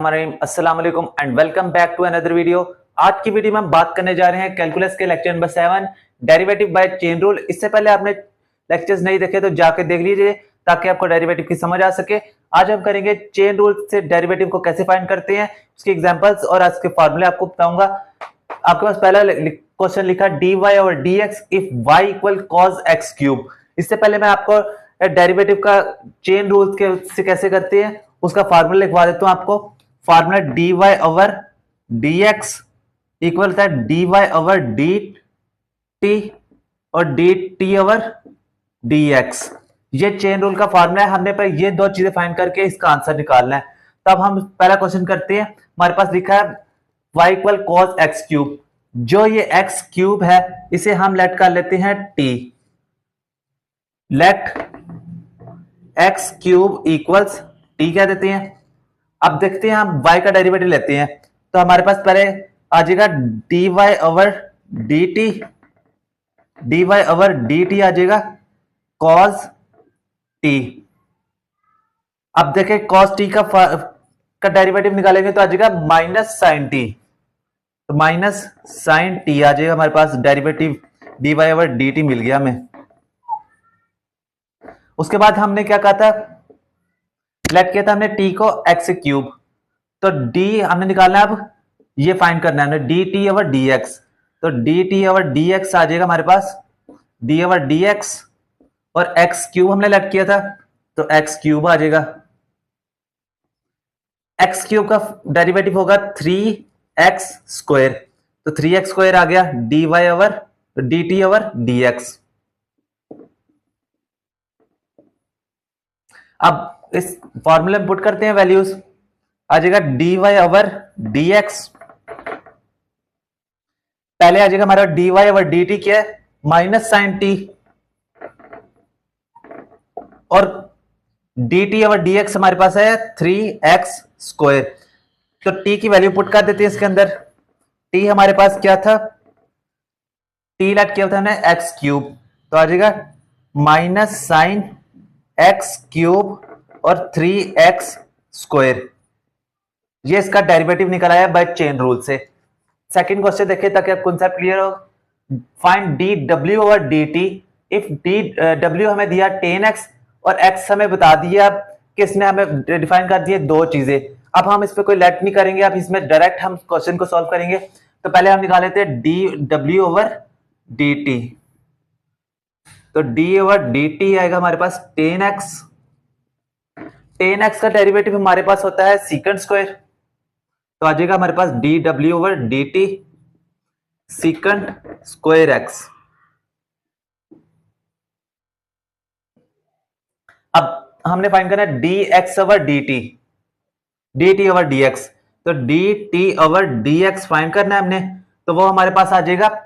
अस्सलाम वालेकुम and welcome back to another video. आज की वीडियो में हम बात करने जा रहे हैं कैलकुलस के lecture number 7 derivative by chain rule. इससे पहले आपने लेक्चर्स नहीं देखे तो जाके देख लीजिए ताकि आपको डेरिवेटिव की समझ आ सके। आज हम करेंगे चेन रूल से डेरिवेटिव को कैसे फाइंड करते हैं, उसके एग्जांपल्स और आज के फॉर्मूले आपको बताऊंगा। आपके पास पहला क्वेश्चन लिखा dy और dx if y equal cos x cube. इससे पहले मैं आपको डेरिवेटिव का चेन रूल के से कैसे करते हैं उसका फार्मूला लिखवा देता हूं आपको। Formula dy over dx equal होता है dy ओवर dt और dt ओवर dx। ये चेन रूल का फार्मूला है। हमने पर ये दो चीजें फाइंड करके इसका आंसर निकालना है। तब हम पहला क्वेश्चन करते हैं। हमारे पास लिखा है y equal cos x cube. जो ये x क्यूब है इसे हम लेट कर लेते हैं t। Let x cube equals t कह देते हैं। अब देखते हैं हम y का डेरिवेटिव लेते हैं तो हमारे पास पहले आ जाएगा dy ओवर dt आ जाएगा cos t। अब देखें cos t का डेरिवेटिव निकालेंगे तो आ जाएगा माइनस साइन t। तो माइनस साइन t आ जाएगा। हमारे पास डेरिवेटिव dy ओवर dt मिल गया हमें। उसके बाद हमने क्या कहा था, लेट किया था हमने t को x क्यूब। तो d हमने निकालना, अब ये फाइंड करना है dt ओवर dx। तो dt ओवर dx आ जाएगा हमारे पास d ओवर dx और x क्यूब हमने लेट किया था तो x क्यूब आ जाएगा। x क्यूब का डेरिवेटिव होगा 3x स्क्वायर। तो 3x स्क्वायर आ गया dy over dt over dx। अब इस फॉर्मूले में पुट करते हैं वैल्यूज। आ जाएगा dy ओवर dx। पहले आ जाएगा हमारा dy ओवर dt क्या है, माइनस साइन t, और dt ओवर dx हमारे पास है 3x स्क्वायर। तो t की वैल्यू पुट कर देते हैं इसके अंदर। t हमारे पास क्या था, t लेट किया था हमने x क्यूब। तो आ जाएगा माइनस साइन x क्यूब और 3x स्क्वायर। ये इसका डेरिवेटिव निकल आया बाय चेन रूल से। सेकंड क्वेश्चन देखिए ताकि आप कॉन्सेप्ट क्लियर हो। Find dw over dt if dw हमें दिया 10x और x हमें बता दिया कि इसने हमें डिफाइन कर दिए दो चीजें। अब हम इस पे कोई लेट नहीं करेंगे, अब इसमें डायरेक्ट हम क्वेश्चन को सॉल्व करेंगे। तो पहले हम निकाल लेते हैं dw ओवर dt। तो d ओवर dt आएगा हमारे पास 10x। 10x का डेरिवेटिव हमारे पास होता है सीकंड स्क्वायर। तो आ जाएगा हमारे पास dw over dt secant square x। अब हमने फाइंड करना है dx over dt over dx। तो dt ओवर dx फाइंड करना है हमने, तो वो हमारे पास आ जाएगा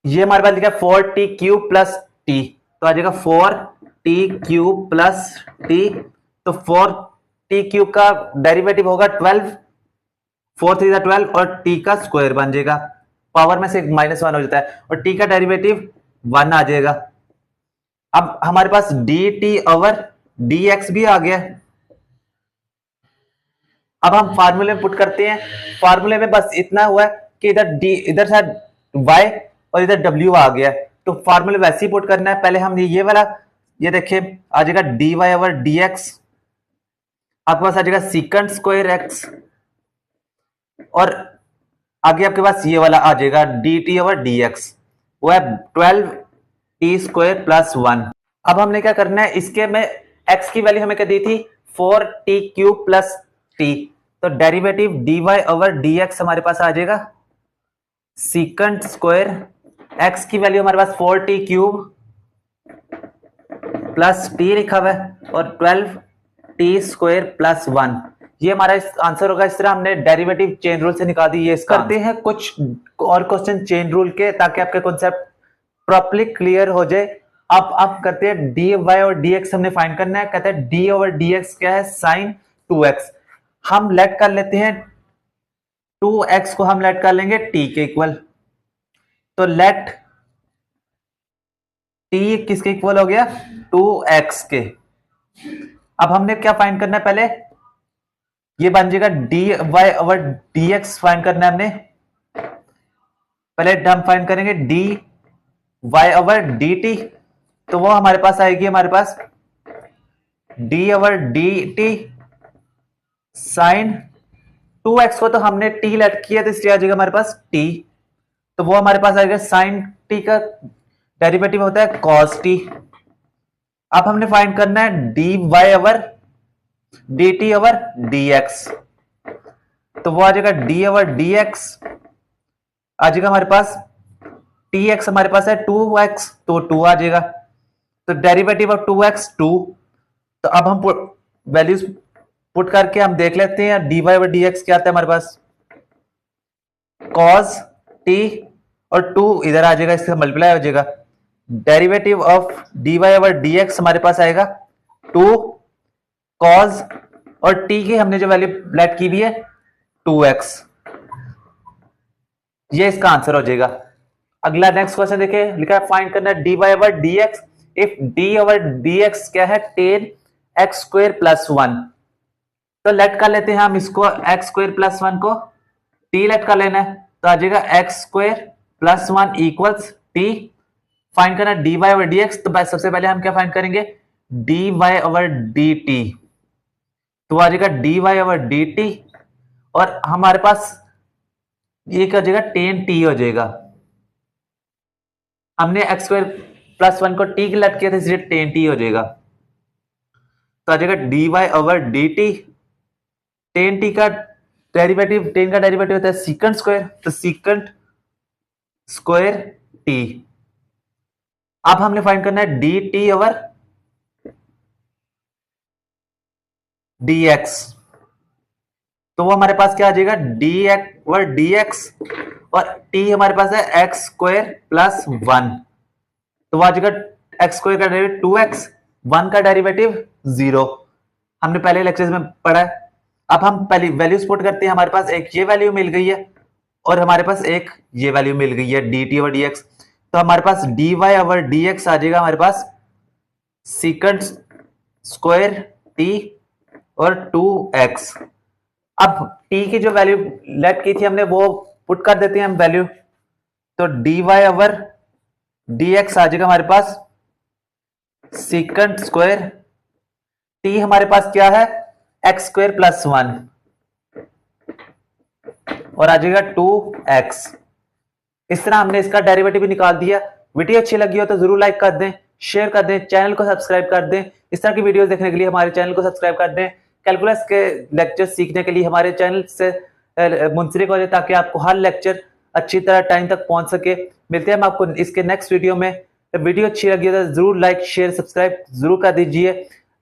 ये हमारे पास लिखा है 4t क्यूब प्लस t। तो आ जाएगा 4t क्यूब प्लस t। तो 4t क्यूब का डेरिवेटिव होगा 12, 4 3 12 और t का स्क्वायर बन जाएगा। पावर में से -1 हो जाता है और t का डेरिवेटिव 1 आ जाएगा। अब हमारे पास dt ओवर dx भी आ गया। अब हम फार्मूले में पुट करते हैं। फार्मूले में बस इतना हुआ है कि इधर से y और इधर w आ गया। तो फार्मूले वैसे ही पुट करना है। पहले हम ये वाला, ये देखिए आ जाएगा dy ओवर dx। आपके पास आ जाएगा सीकंड स्क्वायर x और आगे आपके पास ये वाला आ जाएगा dt ओवर dx। वो है 12t स्क्वायर प्लस 1। अब हमने क्या करना है, इसके में x की वैल्यू हमें क्या दी थी 4t क्यूब प्लस t। तो डेरिवेटिव dy ओवर dx हमारे पास आ जाएगा सीकंड स्क्वायर x की वैल्यू हमारे पास 4t क्यूब प्लस t लिखा हुआ है और 12t स्क्वायर प्लस 1। ये हमारा आंसर होगा। इस तरह हमने डेरिवेटिव चेन रूल से निकाल दी। ये करते हैं कुछ और क्वेश्चन चेन रूल के ताकि आपके कॉन्सेप्ट प्रॉपर्ली क्लियर हो जाए। अब करते हैं dy और dx हमने फाइंड करना है। कहते हैं d ओवर dx क्या है, साइन 2x। हम लेट कर लेते हैं 2x को हम लेट कर लेंगे t के इक्वल। तो लेट टी किसके इक्वल हो गया, 2x के। अब हमने क्या फाइंड करना है, पहले ये बन जाएगा D Y over D X find करना है हमने। पहले हम फाइंड करेंगे D Y over D T, तो वो हमारे पास आएगी, हमारे पास D over D T sine 2x को तो हमने t लेट किया, तो इसलिए आ जाएगा हमारे पास t, तो वो हमारे पास आएगा साइन t का डेरिवेटिव होता है cos t। अब हमने फाइंड करना है dy over dt over dx, तो वो आ जाएगा d ओवर dx आ जाएगा हमारे पास, tx हमारे पास है 2x, तो 2 आ जाएगा, तो डेरिवेटिव ऑफ 2x 2। तो अब हम वैल्यूज पुट करके हम देख लेते हैं dy ओवर dx क्या आता है हमारे पास, cos t और 2 इधर आ जाएगा, इससे मल्टीप्लाई हो जाएगा, derivative of dy over dx हमारे पास आएगा 2 cos और t की हमने जो वैल्यू लेट की हुई है 2x, ये इसका आंसर हो जाएगा। अगला नेक्स्ट क्वेश्चन देखिए, लिखा है फाइंड करना है dy over dx if d over dx क्या है, tan x स्क्वायर प्लस 1। तो लेट कर लेते हैं हम इसको, x स्क्वायर प्लस 1 को t लेट कर लेना है, तो आ जाएगा x square plus 1 equals t। Find करना dy ओवर dx, तो सबसे पहले हम क्या फाइंड करेंगे, dy ओवर dt, तो आ जाएगा dy ओवर dt और हमारे पास ये क्या हो जाएगा, tan t हो जाएगा। हमने x स्क्वायर प्लस 1 को t की लेट किया था, इसलिए tan t हो जाएगा, तो आ जाएगा dy over dt, tan t का डेरिवेटिव, tan का डेरिवेटिव होता है सीकंट स्क्वायर, तो सीकंट स्क्वायर t। अब हमने फाइंड करना है dt ओवर dx, तो वो हमारे पास क्या आ जाएगा, dx ओवर dx और t हमारे पास है x स्क्वायर प्लस 1, तो वो आ जाएगा x स्क्वायर का डेरिवेटिव 2x, 1 का डेरिवेटिव 0, हमने पहले लेक्चर में पढ़ा है। अब हम पहली वैल्यूज पुट करते हैं, हमारे पास एक ये वैल्यू मिल गई है और हमारे पास एक ये वैल्यू मिल गई है dt ओवर dx, तो हमारे पास dy ओवर dx आ जाएगा हमारे पास सीकंट स्क्वायर t और 2x। अब t की जो वैल्यू लेट की थी हमने वो पुट कर देते हैं हम वैल्यू, तो dy ओवर dx आ जाएगा हमारे पास सीकंट स्क्वायर t हमारे पास क्या है, x स्क्वायर प्लस 1 और आ जाएगा 2x। इस तरह हमने इसका डेरिवेटिव भी निकाल दिया। वीडियो अच्छी लगी हो तो जरूर लाइक कर दें, शेयर कर दें, चैनल को सब्सक्राइब कर दें। इस तरह की वीडियोस देखने के लिए हमारे चैनल को सब्सक्राइब कर दें। कैलकुलस के लेक्चर सीखने के लिए हमारे चैनल से मुंसलिक हो जाए, ताकि आपको हर लेक्चर अच्छी तरह टाइम तक पहुंच सके। मिलते हैं हम आपको इसके नेक्स्ट वीडियो में। वीडियो अच्छी लगी हो तो जरूर लाइक शेयर सब्सक्राइब जरूर कर दीजिए।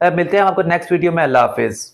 मिलते हैं हम आपको नेक्स्ट वीडियो में। अल्लाह हाफिज।